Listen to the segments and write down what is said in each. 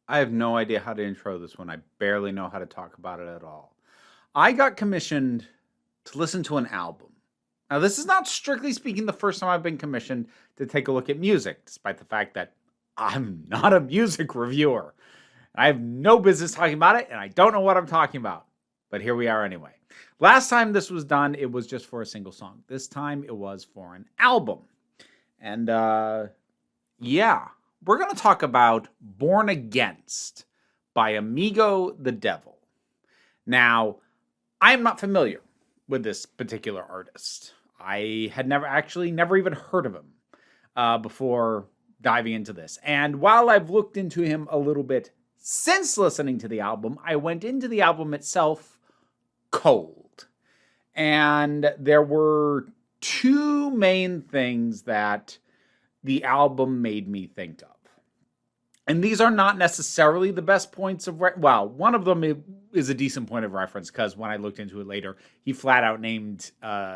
I have no idea how to intro this one. I barely know how to talk about it at all. I got commissioned to listen to an album. Now, this is not strictly speaking the first time I've been commissioned to take a look at music, despite the fact that I'm not a music reviewer. I have no business talking about it, and I don't know what I'm talking about. But here we are anyway. Last time this was done, it was just for a single song. This time it was for an album. And yeah, we're going to talk about Born Against by Amigo the Devil. Now, I am not familiar with this particular artist. I had never even heard of him before diving into this. And while I've looked into him a little bit since listening to the album, I went into the album itself cold. And there were two main things that the album made me think of. And these are not necessarily the best points of one of them is a decent point of reference because when I looked into it later, he flat out named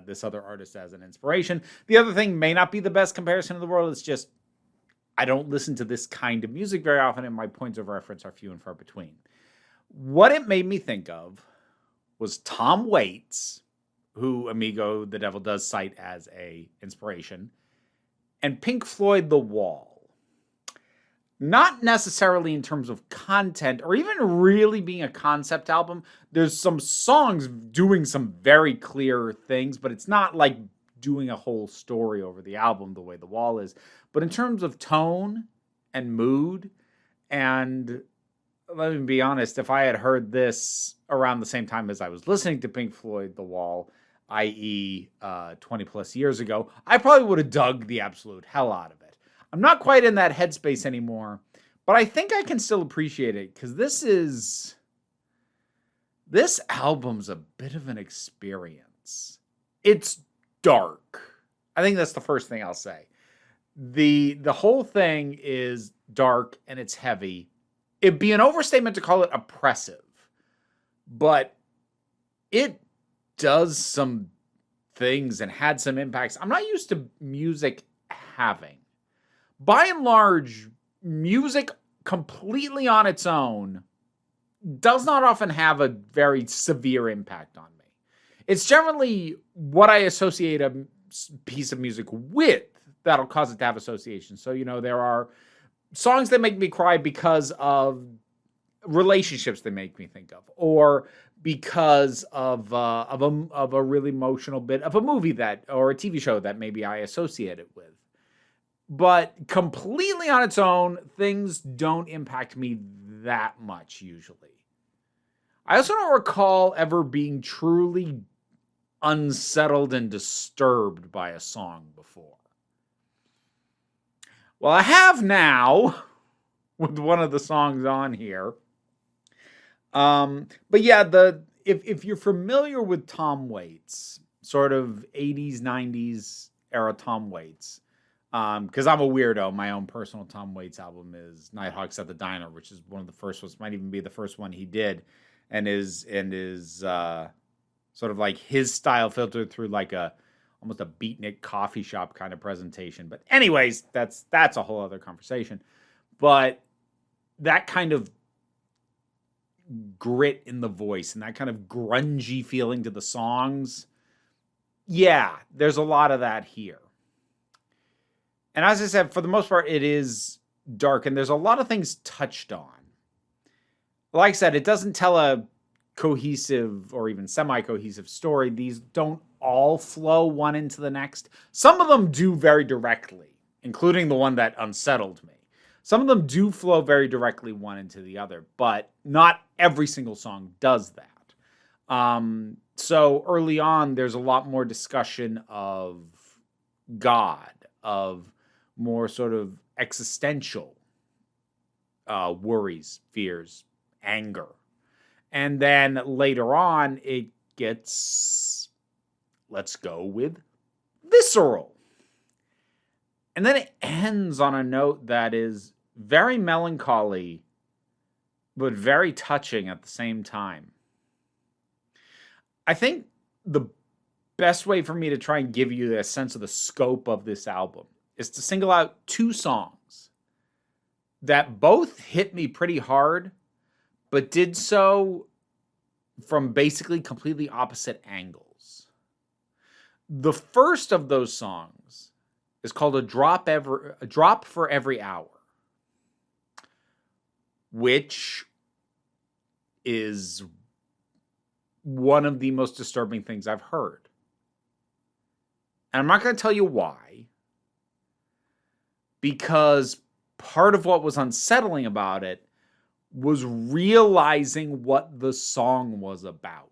this other artist as an inspiration. The other thing may not be the best comparison in the world. It's just I don't listen to this kind of music very often, and my points of reference are few and far between. What it made me think of was Tom Waits, who Amigo the Devil does cite as a inspiration, and Pink Floyd The Wall. Not necessarily in terms of content or even really being a concept album. There's some songs doing some very clear things, but it's not like doing a whole story over the album the way The Wall is. But in terms of tone and mood, and let me be honest, if I had heard this around the same time as I was listening to Pink Floyd The Wall, i.e. 20 plus years ago, I probably would have dug the absolute hell out of it. I'm not quite in that headspace anymore, but I think I can still appreciate it because this album's a bit of an experience. It's dark. I think that's the first thing I'll say. The whole thing is dark and it's heavy. It'd be an overstatement to call it oppressive, but it does some things and had some impacts I'm not used to music having. By and large, music completely on its own does not often have a very severe impact on me. It's generally what I associate a piece of music with that'll cause it to have associations. So, there are songs that make me cry because of relationships they make me think of, or because of a really emotional bit of a movie or a TV show that maybe I associate it with. But completely on its own, things don't impact me that much usually. I also don't recall ever being truly unsettled and disturbed by a song before. Well, I have now with one of the songs on here. But yeah, if you're familiar with Tom Waits, sort of 80s, 90s era Tom Waits, because I'm a weirdo. My own personal Tom Waits album is Nighthawks at the Diner, which is one of the first ones, might even be the first one he did, and is sort of like his style filtered through like almost a beatnik coffee shop kind of presentation. But anyways, that's a whole other conversation. But that kind of grit in the voice and that kind of grungy feeling to the songs, yeah, there's a lot of that here. And as I said, for the most part, it is dark, and there's a lot of things touched on. Like I said, it doesn't tell a cohesive or even semi-cohesive story. These don't all flow one into the next. Some of them do very directly, including the one that unsettled me. Some of them do flow very directly one into the other, but not every single song does that. So early on, there's a lot more discussion of God, of more sort of existential worries, fears, anger. And then later on, it gets, let's go with, visceral. And then it ends on a note that is very melancholy, but very touching at the same time. I think the best way for me to try and give you a sense of the scope of this album is to single out two songs that both hit me pretty hard, but did so from basically completely opposite angles. The first of those songs is called a drop for every hour, which is one of the most disturbing things I've heard. And I'm not going to tell you why, because part of what was unsettling about it was realizing what the song was about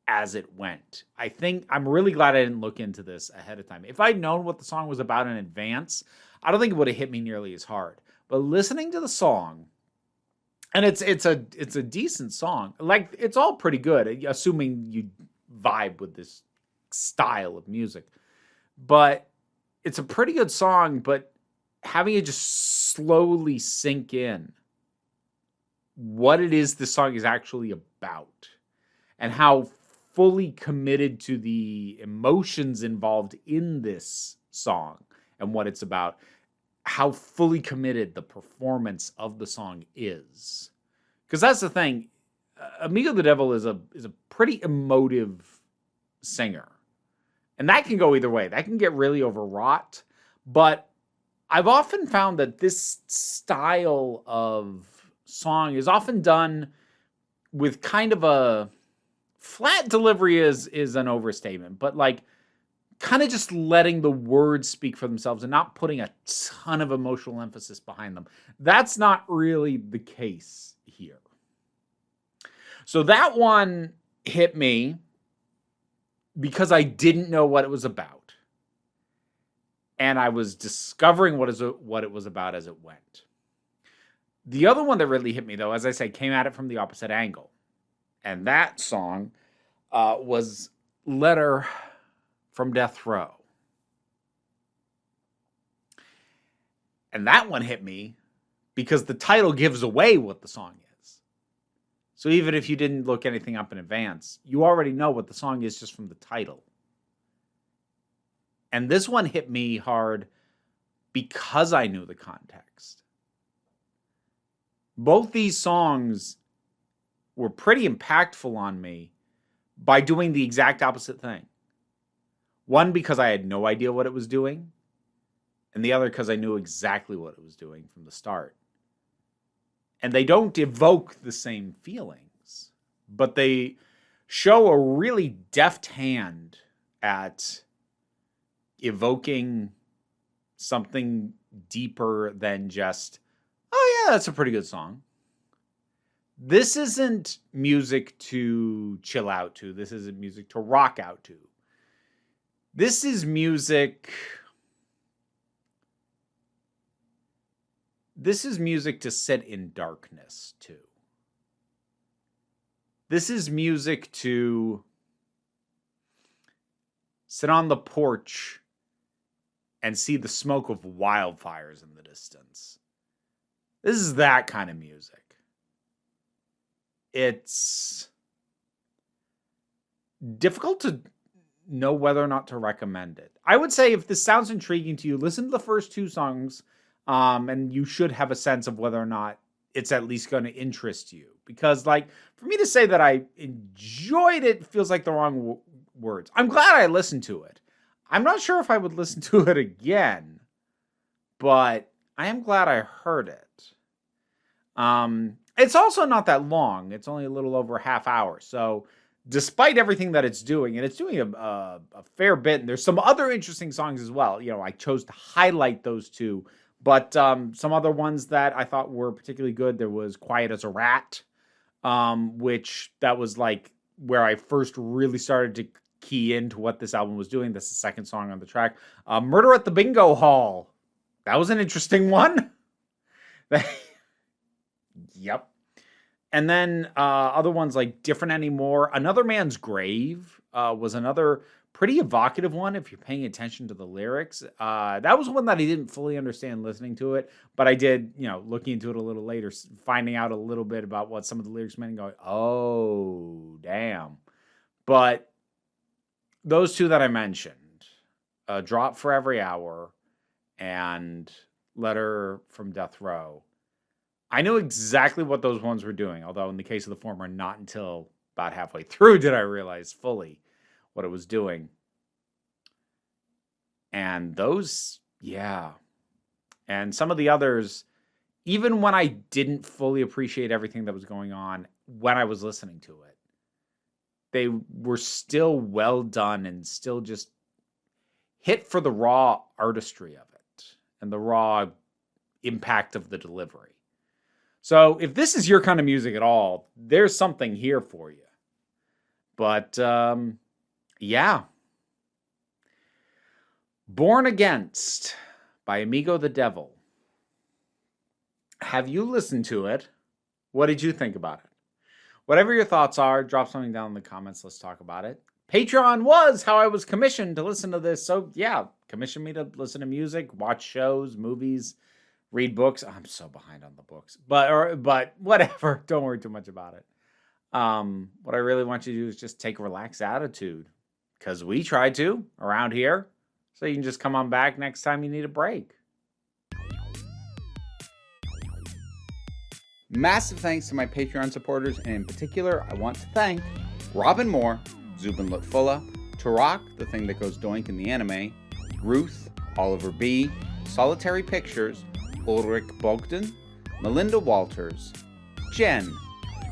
as it went. I think I'm really glad I didn't look into this ahead of time. If I'd known what the song was about in advance, I don't think it would have hit me nearly as hard. But listening to the song, and it's a decent song. Like, it's all pretty good, assuming you vibe with this style of music. But it's a pretty good song, but having it just slowly sink in what it is this song is actually about and how fully committed to the emotions involved in this song and what it's about, how fully committed the performance of the song is. Because that's the thing. Amigo the Devil is a pretty emotive singer. And that can go either way. That can get really overwrought. But I've often found that this style of song is often done with kind of a flat delivery is an overstatement, but like kind of just letting the words speak for themselves and not putting a ton of emotional emphasis behind them. That's not really the case here. So that one hit me because I didn't know what it was about. And I was discovering what it was about as it went. The other one that really hit me, though, as I said, came at it from the opposite angle. And that song was Letter from Death Row. And that one hit me because the title gives away what the song is. So even if you didn't look anything up in advance, you already know what the song is just from the title. And this one hit me hard because I knew the context. Both these songs were pretty impactful on me by doing the exact opposite thing. One, because I had no idea what it was doing, and the other because I knew exactly what it was doing from the start. And they don't evoke the same feelings, but they show a really deft hand at evoking something deeper than just, oh yeah, that's a pretty good song. This isn't music to chill out to. This isn't music to rock out to. This is music. This is music to sit in darkness to. This is music to sit on the porch and see the smoke of wildfires in the distance. This is that kind of music. It's difficult to know whether or not to recommend it. I would say if this sounds intriguing to you, listen to the first two songs, and you should have a sense of whether or not it's at least going to interest you. Because, like, for me to say that I enjoyed it feels like the wrong words. I'm glad I listened to it. I'm not sure if I would listen to it again, but I am glad I heard it. It's also not that long. It's only a little over a half hour. So despite everything that it's doing, and it's doing a fair bit, and there's some other interesting songs as well. You know, I chose to highlight those two, but some other ones that I thought were particularly good. There was Quiet as a Rat, which that was like where I first really started to key into what this album was doing. That's the second song on the track. Murder at the Bingo Hall. That was an interesting one. Yep. And then other ones like Different Anymore. Another Man's Grave was another pretty evocative one if you're paying attention to the lyrics. That was one that I didn't fully understand listening to it, but I did, looking into it a little later, finding out a little bit about what some of the lyrics meant and going, oh, damn. But those two that I mentioned, Drop for Every Hour and Letter from Death Row, I knew exactly what those ones were doing, although in the case of the former, not until about halfway through did I realize fully what it was doing. And those, yeah. And some of the others, even when I didn't fully appreciate everything that was going on when I was listening to it, they were still well done and still just hit for the raw artistry of it and the raw impact of the delivery. So if this is your kind of music at all, there's something here for you. But yeah. Born Against by Amigo the Devil. Have you listened to it? What did you think about it? Whatever your thoughts are, drop something down in the comments. Let's talk about it. Patreon was how I was commissioned to listen to this. So yeah, commission me to listen to music, watch shows, movies, read books. I'm so behind on the books, but whatever. Don't worry too much about it. What I really want you to do is just take a relaxed attitude, because we try to around here. So you can just come on back next time you need a break. Massive thanks to my Patreon supporters, and in particular, I want to thank Robin Moore, Zubin Lutfullah, Tarak, the thing that goes doink in the anime, Ruth, Oliver B., Solitary Pictures, Ulrich Bogdan, Melinda Walters, Jen,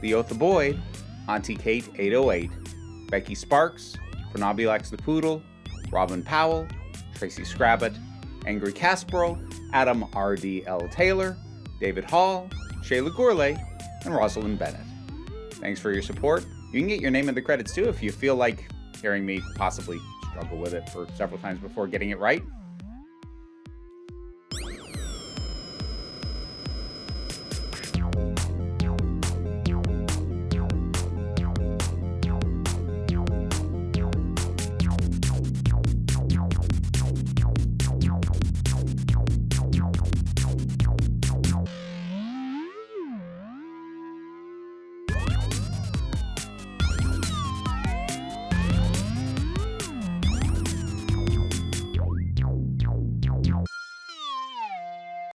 Leotha Boyd, Auntie Kate 808, Becky Sparks, Fernabilax the Poodle, Robin Powell, Tracy Scrabbit, Angry Kasparov, Adam R.D.L. Taylor, David Hall, Shayla Gourlay, and Rosalind Bennett. Thanks for your support. You can get your name in the credits too if you feel like hearing me possibly struggle with it for several times before getting it right.